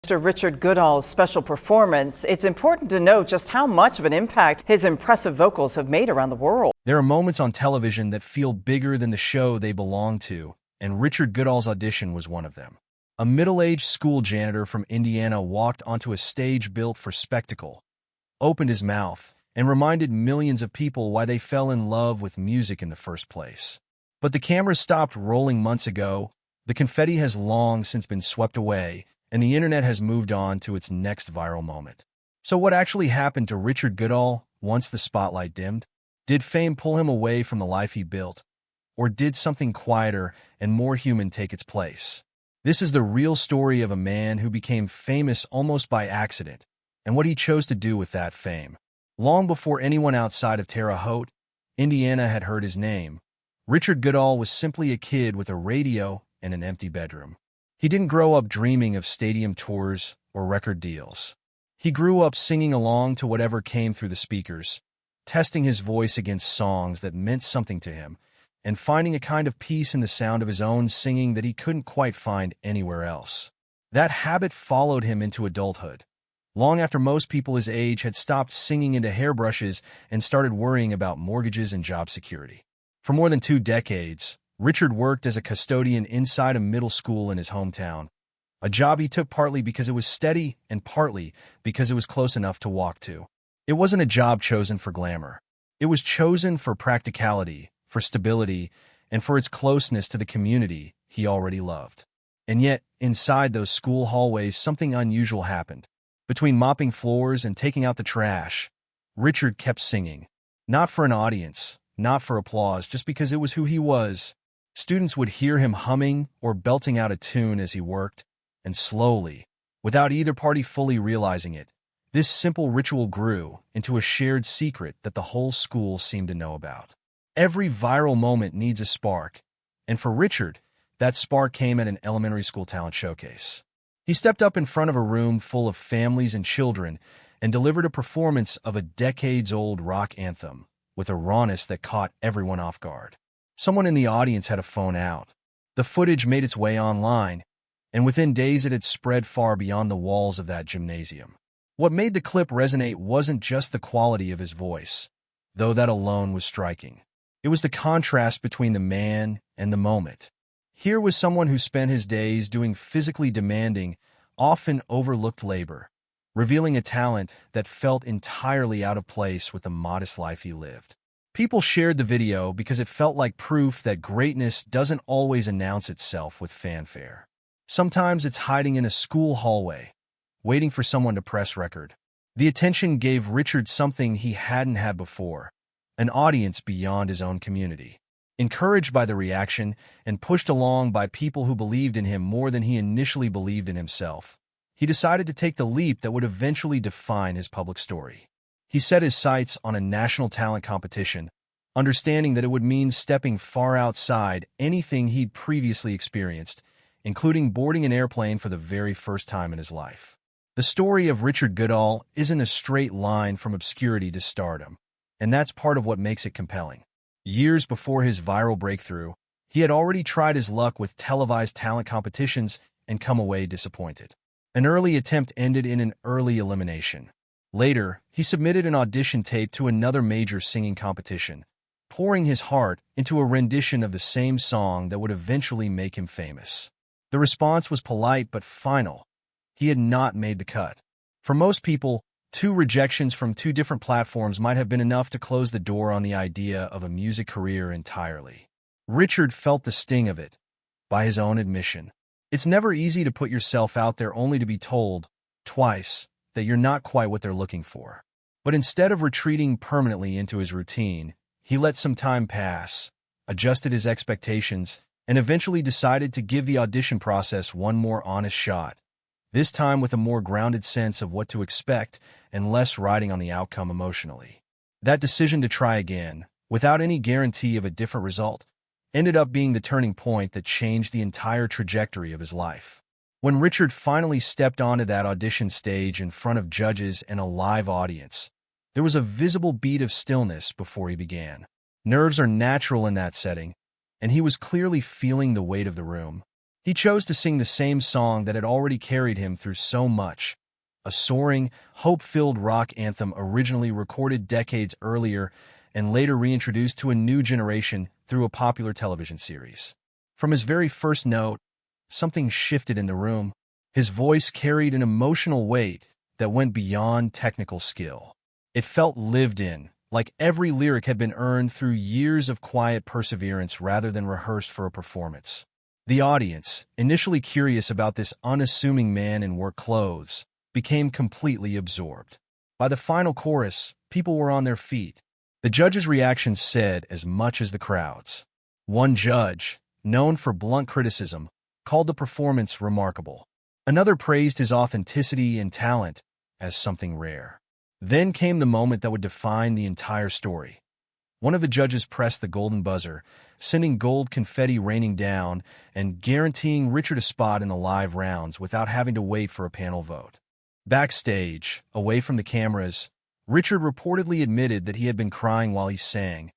After Richard Goodall's special performance, it's important to note just how much of an impact his impressive vocals have made around the world. There are moments on television that feel bigger than the show they belong to, and Richard Goodall's audition was one of them. A middle-aged school janitor from Indiana walked onto a stage built for spectacle, opened his mouth, and reminded millions of people why they fell in love with music in the first place. But the camera stopped rolling months ago, the confetti has long since been swept away, and the internet has moved on to its next viral moment. So what actually happened to Richard Goodall once the spotlight dimmed? Did fame pull him away from the life he built? Or did something quieter and more human take its place? This is the real story of a man who became famous almost by accident, and what he chose to do with that fame. Long before anyone outside of Terre Haute, Indiana had heard his name, Richard Goodall was simply a kid with a radio and an empty bedroom. He didn't grow up dreaming of stadium tours or record deals. He grew up singing along to whatever came through the speakers, testing his voice against songs that meant something to him, and finding a kind of peace in the sound of his own singing that he couldn't quite find anywhere else. That habit followed him into adulthood, long after most people his age had stopped singing into hairbrushes and started worrying about mortgages and job security. For more than 2 decades, Richard worked as a custodian inside a middle school in his hometown, a job he took partly because it was steady and partly because it was close enough to walk to. It wasn't a job chosen for glamour. It was chosen for practicality, for stability, and for its closeness to the community he already loved. And yet, inside those school hallways, something unusual happened. Between mopping floors and taking out the trash, Richard kept singing. Not for an audience, not for applause, just because it was who he was. Students would hear him humming or belting out a tune as he worked, and slowly, without either party fully realizing it, this simple ritual grew into a shared secret that the whole school seemed to know about. Every viral moment needs a spark, and for Richard, that spark came at an elementary school talent showcase. He stepped up in front of a room full of families and children and delivered a performance of a decades-old rock anthem with a rawness that caught everyone off guard. Someone in the audience had a phone out. The footage made its way online, and within days it had spread far beyond the walls of that gymnasium. What made the clip resonate wasn't just the quality of his voice, though that alone was striking. It was the contrast between the man and the moment. Here was someone who spent his days doing physically demanding, often overlooked labor, revealing a talent that felt entirely out of place with the modest life he lived. People shared the video because it felt like proof that greatness doesn't always announce itself with fanfare. Sometimes it's hiding in a school hallway, waiting for someone to press record. The attention gave Richard something he hadn't had before, an audience beyond his own community. Encouraged by the reaction and pushed along by people who believed in him more than he initially believed in himself, he decided to take the leap that would eventually define his public story. He set his sights on a national talent competition, understanding that it would mean stepping far outside anything he'd previously experienced, including boarding an airplane for the very first time in his life. The story of Richard Goodall isn't a straight line from obscurity to stardom, and that's part of what makes it compelling. Years before his viral breakthrough, he had already tried his luck with televised talent competitions and come away disappointed. An early attempt ended in an early elimination. Later, he submitted an audition tape to another major singing competition, pouring his heart into a rendition of the same song that would eventually make him famous. The response was polite but final. He had not made the cut. For most people, 2 rejections from 2 different platforms might have been enough to close the door on the idea of a music career entirely. Richard felt the sting of it, by his own admission. It's never easy to put yourself out there only to be told, twice, that you're not quite what they're looking for. But instead of retreating permanently into his routine, he let some time pass, adjusted his expectations, and eventually decided to give the audition process one more honest shot, this time with a more grounded sense of what to expect and less riding on the outcome emotionally. That decision to try again, without any guarantee of a different result, ended up being the turning point that changed the entire trajectory of his life. When Richard finally stepped onto that audition stage in front of judges and a live audience, there was a visible beat of stillness before he began. Nerves are natural in that setting, and he was clearly feeling the weight of the room. He chose to sing the same song that had already carried him through so much, a soaring, hope-filled rock anthem originally recorded decades earlier and later reintroduced to a new generation through a popular television series. From his very first note, something shifted in the room. His voice carried an emotional weight that went beyond technical skill. It felt lived in, like every lyric had been earned through years of quiet perseverance rather than rehearsed for a performance. The audience, initially curious about this unassuming man in work clothes, became completely absorbed. By the final chorus, people were on their feet. The judges' reactions said as much as the crowd's. One judge, known for blunt criticism, called the performance remarkable. Another praised his authenticity and talent as something rare. Then came the moment that would define the entire story. One of the judges pressed the golden buzzer, sending gold confetti raining down and guaranteeing Richard a spot in the live rounds without having to wait for a panel vote. Backstage, away from the cameras, Richard reportedly admitted that he had been crying while he sang,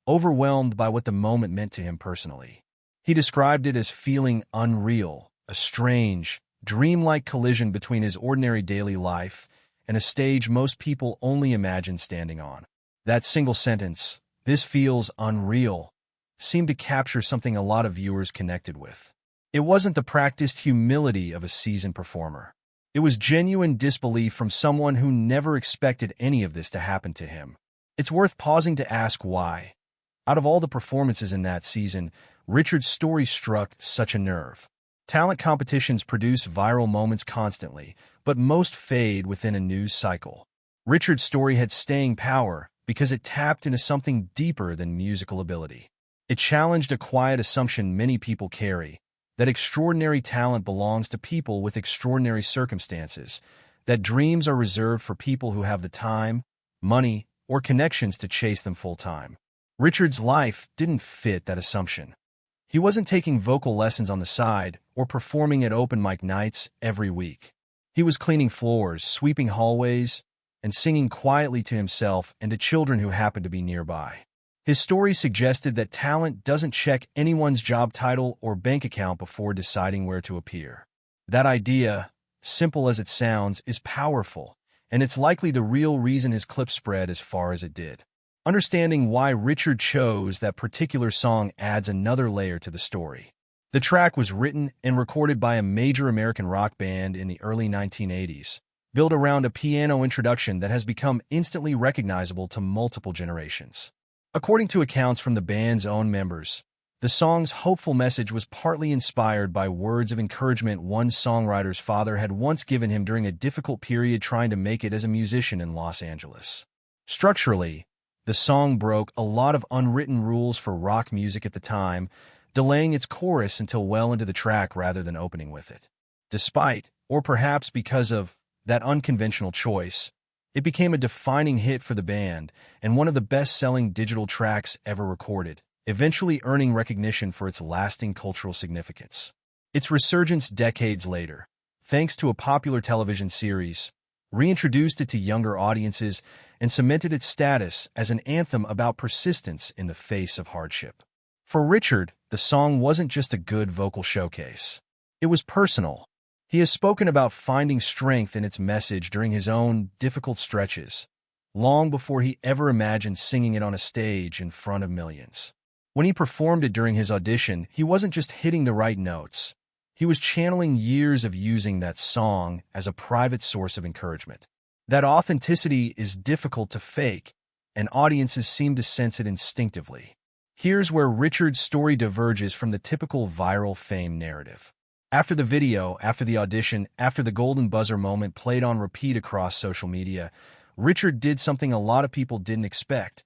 overwhelmed by what the moment meant to him personally. He described it as feeling unreal, a strange, dreamlike collision between his ordinary daily life and a stage most people only imagine standing on. That single sentence, "This feels unreal," seemed to capture something a lot of viewers connected with. It wasn't the practiced humility of a seasoned performer. It was genuine disbelief from someone who never expected any of this to happen to him. It's worth pausing to ask why. Out of all the performances in that season, Richard's story struck such a nerve. Talent competitions produce viral moments constantly, but most fade within a news cycle. Richard's story had staying power because it tapped into something deeper than musical ability. It challenged a quiet assumption many people carry, that extraordinary talent belongs to people with extraordinary circumstances, that dreams are reserved for people who have the time, money, or connections to chase them full-time. Richard's life didn't fit that assumption. He wasn't taking vocal lessons on the side or performing at open mic nights every week. He was cleaning floors, sweeping hallways, and singing quietly to himself and to children who happened to be nearby. His story suggested that talent doesn't check anyone's job title or bank account before deciding where to appear. That idea, simple as it sounds, is powerful, and it's likely the real reason his clip spread as far as it did. Understanding why Richard chose that particular song adds another layer to the story. The track was written and recorded by a major American rock band in the early 1980s, built around a piano introduction that has become instantly recognizable to multiple generations. According to accounts from the band's own members, the song's hopeful message was partly inspired by words of encouragement one songwriter's father had once given him during a difficult period trying to make it as a musician in Los Angeles. Structurally, the song broke a lot of unwritten rules for rock music at the time, delaying its chorus until well into the track rather than opening with it. Despite, or perhaps because of, that unconventional choice, it became a defining hit for the band and one of the best-selling digital tracks ever recorded, eventually earning recognition for its lasting cultural significance. Its resurgence decades later, thanks to a popular television series, reintroduced it to younger audiences and cemented its status as an anthem about persistence in the face of hardship. For Richard, the song wasn't just a good vocal showcase. It was personal. He has spoken about finding strength in its message during his own difficult stretches, long before he ever imagined singing it on a stage in front of millions. When he performed it during his audition, he wasn't just hitting the right notes. He was channeling years of using that song as a private source of encouragement. That authenticity is difficult to fake, and audiences seem to sense it instinctively. Here's where Richard's story diverges from the typical viral fame narrative. After the video, after the audition, after the golden buzzer moment played on repeat across social media, Richard did something a lot of people didn't expect.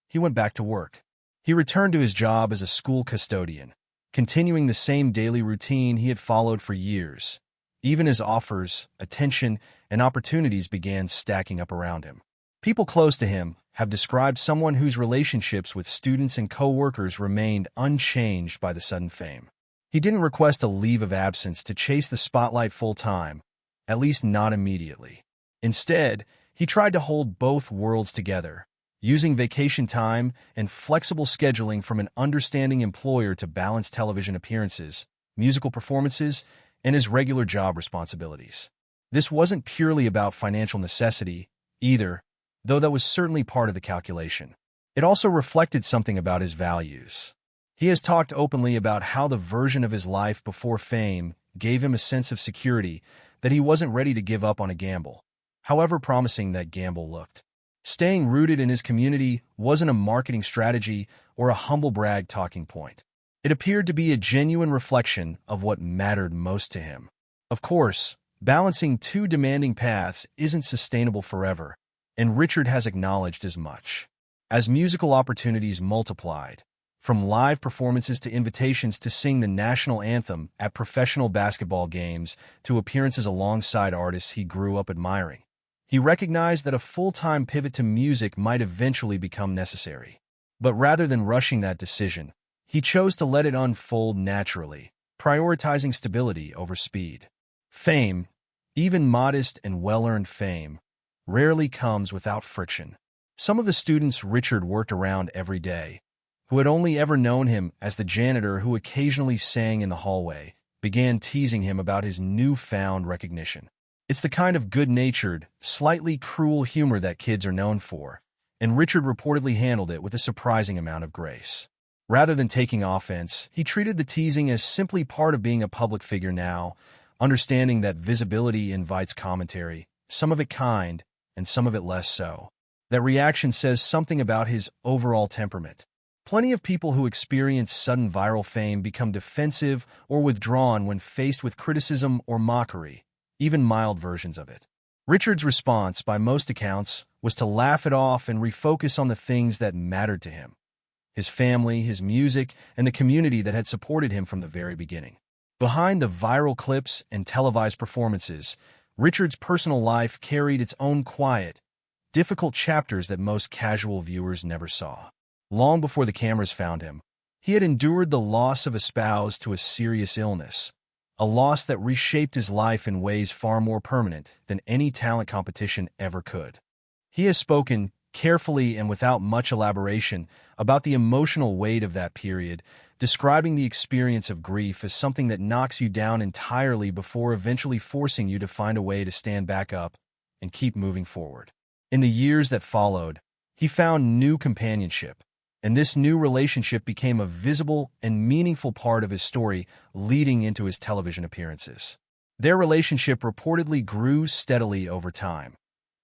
He went back to work. He returned to his job as a school custodian, continuing the same daily routine he had followed for years, even as offers, attention, and opportunities began stacking up around him. People close to him have described someone whose relationships with students and co-workers remained unchanged by the sudden fame. He didn't request a leave of absence to chase the spotlight full-time, at least not immediately. Instead, he tried to hold both worlds together, using vacation time and flexible scheduling from an understanding employer to balance television appearances, musical performances, and his regular job responsibilities. This wasn't purely about financial necessity, either, though that was certainly part of the calculation. It also reflected something about his values. He has talked openly about how the version of his life before fame gave him a sense of security that he wasn't ready to give up on a gamble, however promising that gamble looked. Staying rooted in his community wasn't a marketing strategy or a humble brag talking point. It appeared to be a genuine reflection of what mattered most to him. Of course, balancing two demanding paths isn't sustainable forever, and Richard has acknowledged as much. As musical opportunities multiplied, from live performances to invitations to sing the national anthem at professional basketball games to appearances alongside artists he grew up admiring, he recognized that a full-time pivot to music might eventually become necessary. But rather than rushing that decision, he chose to let it unfold naturally, prioritizing stability over speed. Fame, even modest and well-earned fame, rarely comes without friction. Some of the students Richard worked around every day, who had only ever known him as the janitor who occasionally sang in the hallway, began teasing him about his newfound recognition. It's the kind of good-natured, slightly cruel humor that kids are known for, and Richard reportedly handled it with a surprising amount of grace. Rather than taking offense, he treated the teasing as simply part of being a public figure now, understanding that visibility invites commentary, some of it kind, and some of it less so. That reaction says something about his overall temperament. Plenty of people who experience sudden viral fame become defensive or withdrawn when faced with criticism or mockery, even mild versions of it. Richard's response, by most accounts, was to laugh it off and refocus on the things that mattered to him: his family, his music, and the community that had supported him from the very beginning. Behind the viral clips and televised performances, Richard's personal life carried its own quiet, difficult chapters that most casual viewers never saw. Long before the cameras found him, he had endured the loss of a spouse to a serious illness, a loss that reshaped his life in ways far more permanent than any talent competition ever could. He has spoken, carefully and without much elaboration, about the emotional weight of that period, describing the experience of grief as something that knocks you down entirely before eventually forcing you to find a way to stand back up and keep moving forward. In the years that followed, he found new companionship, and this new relationship became a visible and meaningful part of his story leading into his television appearances. Their relationship reportedly grew steadily over time,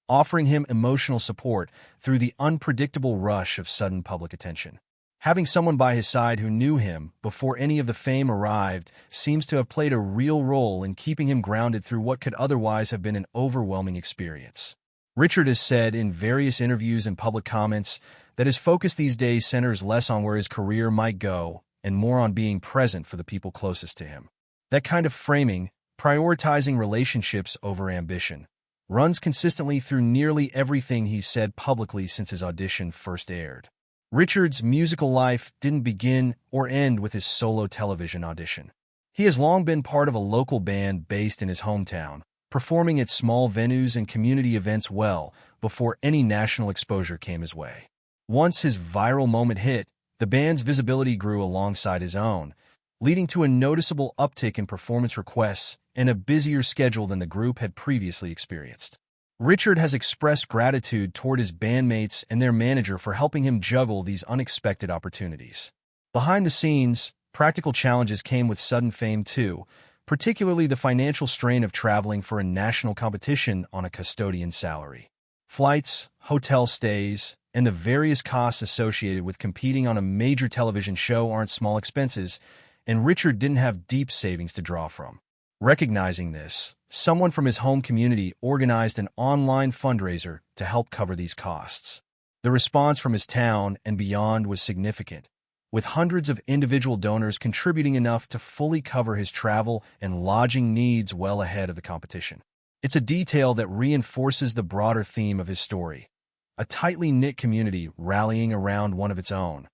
offering him emotional support through the unpredictable rush of sudden public attention. Having someone by his side who knew him before any of the fame arrived seems to have played a real role in keeping him grounded through what could otherwise have been an overwhelming experience. Richard has said in various interviews and public comments that his focus these days centers less on where his career might go and more on being present for the people closest to him. That kind of framing, prioritizing relationships over ambition, runs consistently through nearly everything he's said publicly since his audition first aired. Richard's musical life didn't begin or end with his solo television audition. He has long been part of a local band based in his hometown, performing at small venues and community events well before any national exposure came his way. Once his viral moment hit, the band's visibility grew alongside his own, leading to a noticeable uptick in performance requests and a busier schedule than the group had previously experienced. Richard has expressed gratitude toward his bandmates and their manager for helping him juggle these unexpected opportunities. Behind the scenes, practical challenges came with sudden fame too, particularly the financial strain of traveling for a national competition on a custodian salary. Flights, hotel stays, and the various costs associated with competing on a major television show aren't small expenses, and Richard didn't have deep savings to draw from. Recognizing this, someone from his home community organized an online fundraiser to help cover these costs. The response from his town and beyond was significant, with hundreds of individual donors contributing enough to fully cover his travel and lodging needs well ahead of the competition. It's a detail that reinforces the broader theme of his story: a tightly knit community rallying around one of its own,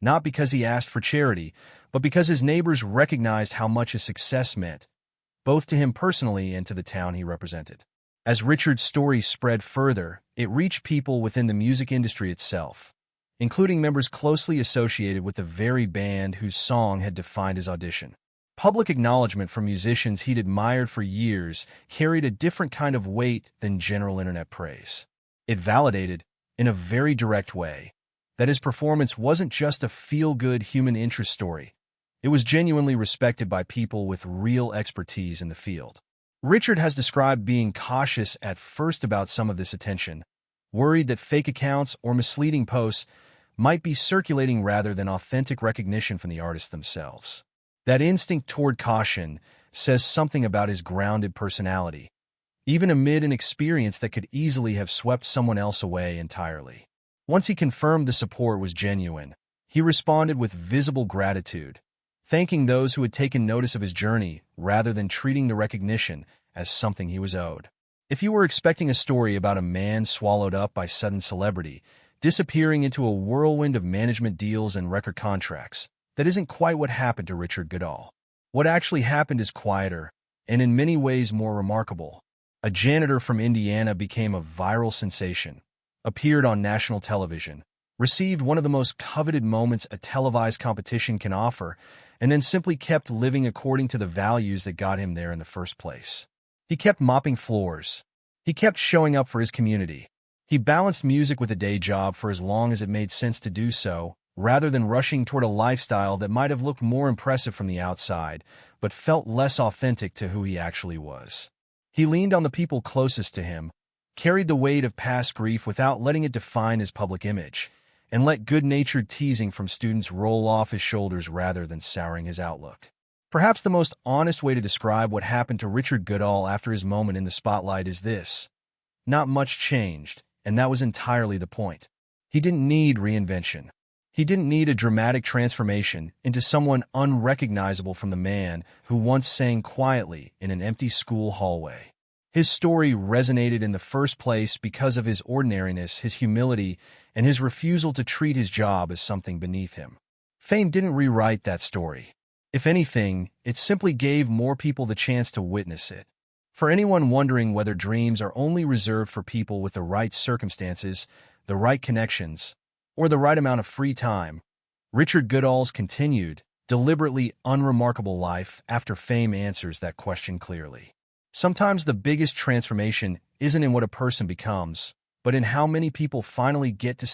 not because he asked for charity, but because his neighbors recognized how much his success meant, both to him personally and to the town he represented. As Richard's story spread further, it reached people within the music industry itself, including members closely associated with the very band whose song had defined his audition. Public acknowledgement from musicians he'd admired for years carried a different kind of weight than general internet praise. It validated, in a very direct way, that his performance wasn't just a feel-good human interest story. It was genuinely respected by people with real expertise in the field. Richard has described being cautious at first about some of this attention, worried that fake accounts or misleading posts might be circulating rather than authentic recognition from the artists themselves. That instinct toward caution says something about his grounded personality, even amid an experience that could easily have swept someone else away entirely. Once he confirmed the support was genuine, he responded with visible gratitude, thanking those who had taken notice of his journey rather than treating the recognition as something he was owed. If you were expecting a story about a man swallowed up by sudden celebrity, disappearing into a whirlwind of management deals and record contracts, that isn't quite what happened to Richard Goodall. What actually happened is quieter, and in many ways more remarkable. A janitor from Indiana became a viral sensation, appeared on national television, received one of the most coveted moments a televised competition can offer, and then simply kept living according to the values that got him there in the first place. He kept mopping floors. He kept showing up for his community. He balanced music with a day job for as long as it made sense to do so, rather than rushing toward a lifestyle that might have looked more impressive from the outside, but felt less authentic to who he actually was. He leaned on the people closest to him, carried the weight of past grief without letting it define his public image, and let good-natured teasing from students roll off his shoulders rather than souring his outlook. Perhaps the most honest way to describe what happened to Richard Goodall after his moment in the spotlight is this: not much changed, and that was entirely the point. He didn't need reinvention. He didn't need a dramatic transformation into someone unrecognizable from the man who once sang quietly in an empty school hallway. His story resonated in the first place because of his ordinariness, his humility, and his refusal to treat his job as something beneath him. Fame didn't rewrite that story. If anything, it simply gave more people the chance to witness it. For anyone wondering whether dreams are only reserved for people with the right circumstances, the right connections, or the right amount of free time, Richard Goodall's continued, deliberately unremarkable life after fame answers that question clearly. Sometimes the biggest transformation isn't in what a person becomes, but in how many people finally get to